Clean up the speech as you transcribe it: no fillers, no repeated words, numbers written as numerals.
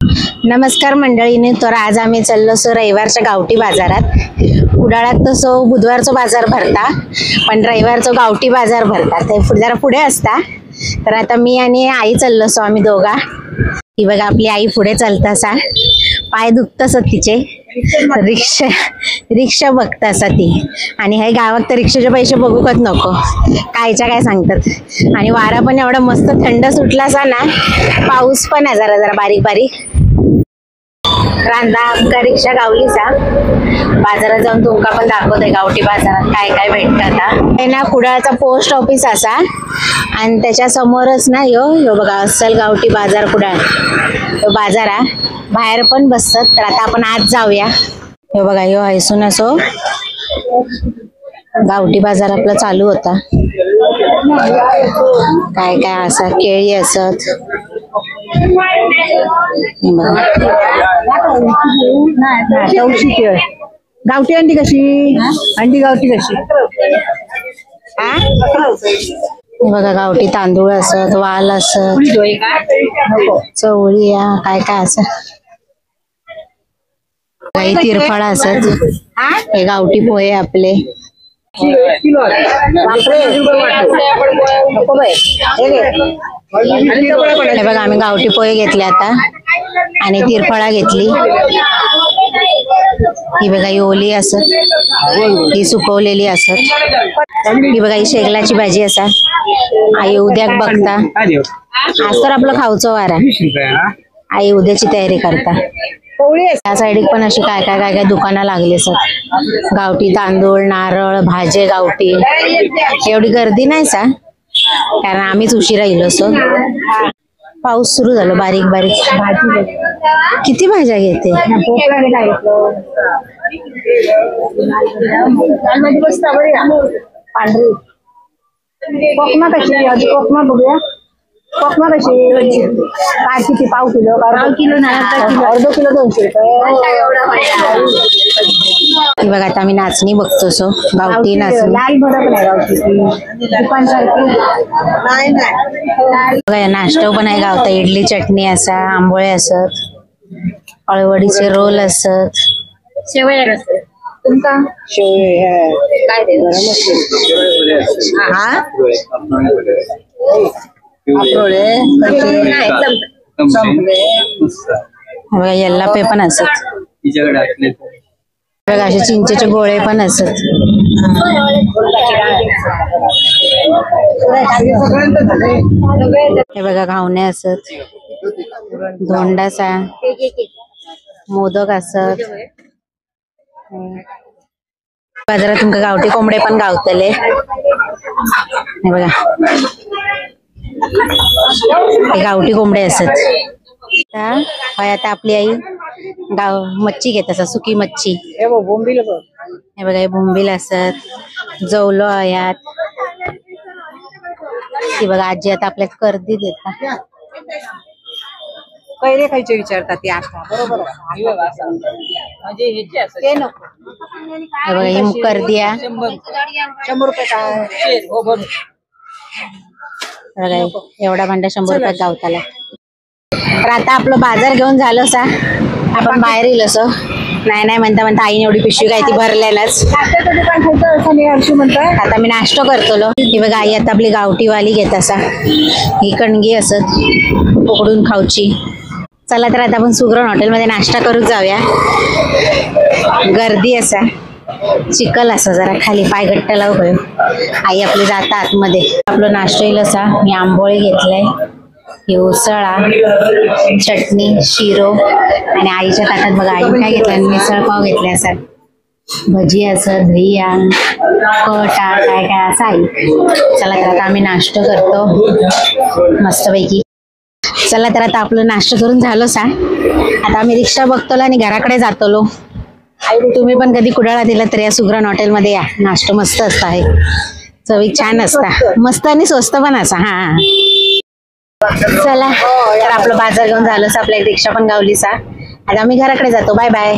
नमस्कार मंडळीने, तर आज आम्ही चाललो सो रविवारच्या गावठी बाजारात। कुडाळात तसो बुधवारचो बाजार भरता, पण रविवारचो गावठी बाजार भरता, ते जरा पुढे असता। तर आता मी आणि आई चाललो सो आम्ही दोघा। ही बघा आपली आई पुढे चालतासा, पाय दुखतस तिचे, रिक्षा बघतासा ती। आणि हे गावात तर रिक्षाचे पैसे बघूकच नको, कायच्या काय सांगतात। आणि वारा पण एवढा मस्त थंड सुटलासा ना, पाऊस पण आहे जरा जरा बारीक बारीक। रांदा आमका रिक्षा गावलीसा, बाजारात जाऊन तुमका पण दाखवते गावठी बाजारात काय काय भेटतं। आता हे ना कुडाळचा पोस्ट ऑफिस असा, आणि त्याच्या समोरच ना यो बघा अस्सल गावठी बाजार कुडाळ। तो बाजारा बाहेर पण बसतात, तर आता आपण आज जाऊया। हे बघा यो हैसून असो गावठी बाजार आपला चालू होता। काय काय असा केळी असत, गावठी अंडी कशी, अंडी गावठी कशी। बघा गावठी तांदूळ असत, वाल असत, चवळी काय काय असत, काही तिरफळ असत। हे गावठी पोहे आपले। हे बघा आम्ही गावठी पोहे घेतले आता, आणि तिरफळा घेतली। ही बघा ही ओली असत, ही सुकवलेली असत। ही बघा ही शेगलाची भाजी असा, आई उद्याक बघता। आज तर आपलं खाऊचं वारा, आई उद्याची तयारी करता। त्या साईडीक पण अशी काय काय काय काय दुकानं लागली असत, गावठी तांदूळ, नारळ, भाजे गावठी। एवढी गर्दी नाही सा, कारण आम्हीच उशिरा येलो सो। पाऊस सुरू झालो बारीक बारीक। किती भाज्या घेते, कोकमा कशी, आधी कोकमा बघूया। कोकमा कशी, काय किती, पाव किलो, अर्धा किलो, अर्धा किलो 200 रुपये। बघा आता आम्ही नाचणी बघतो सो, गावठी नाचणी। लाल भडक नाही गावठी, दुकान सारखी बघा नाश्ता पण आहे गावता, इडली चटणी असा, आंबोळे असत, अळवडीचे रोल असत, शेवया असते तुमका। काय बघा येल्ला पे पण असत, बघा असे चिंचेचे गोळे पण असत। हे बघा घावणे असत, धोंडासा, मोदक असत। बाजारात तुमका गावठी कोंबडे पण गावतले। हे बघा हे गावठी कोंबडे असत। आता आपली आई मच्छी घेत असत, सुकी मच्छी। हे बघा हे बोंबील असत, जवलो आयात। ती बघा आजी आता आपल्याला कर्दी देता। पहिले खायचे विचारतात ते आता बरोबर म्हणजे हे नको। हे बघा ही कर्दी आहे, 100 रुपये काय हो बरोबर। एवढा भांडा 100 रुपयात गावताला। तर आता आपलं बाजार घेऊन झालं सा, आपण बाहेर येलो सो। नाही म्हणता म्हणता आईने एवढी पिशवी काय ती भरलेलाच। आता मी नाश्ता करतो। ही बघा आई आता आपली गावठी वाली घेत असा, ही कणगी असत उकडून खाऊची। चला तर आता आपण सुग्रण हॉटेलमध्ये नाश्ता करूच जाऊया। गर्दी असा, चिखल असा, जरा खाली पाय घट्ट लाव। आई आपली जाता आतमध्ये। आपलं नाश्ता येईल असा, मी आंबोळी घेतलाय, ही उसळा, चटणी, शिरो, आणि आईच्या ताटात बघा आई काय घेतलं, मिसळ पाव घेतले असं, भजी असं, दही कटा काय काय असं आई। चला तर आता आम्ही नाश्ता करतो मस्तपैकी। चला तर आता आपलं नाश्ता करून झालो सा, आता आम्ही रिक्षा बघतो आणि घराकडे जातलो। तुम्ही पण कधी कुडाळा दिला तर या सुग्रण हॉटेलमध्ये या, नाश्ता मस्त असता, आहे चवी छान असता, मस्त आणि स्वस्त पण असा। हा चला तर आपलं बाजार घेऊन झालं सा, आपल्या रिक्षा पण गावली सा, आता आम्ही घराकडे जातो। Bye bye.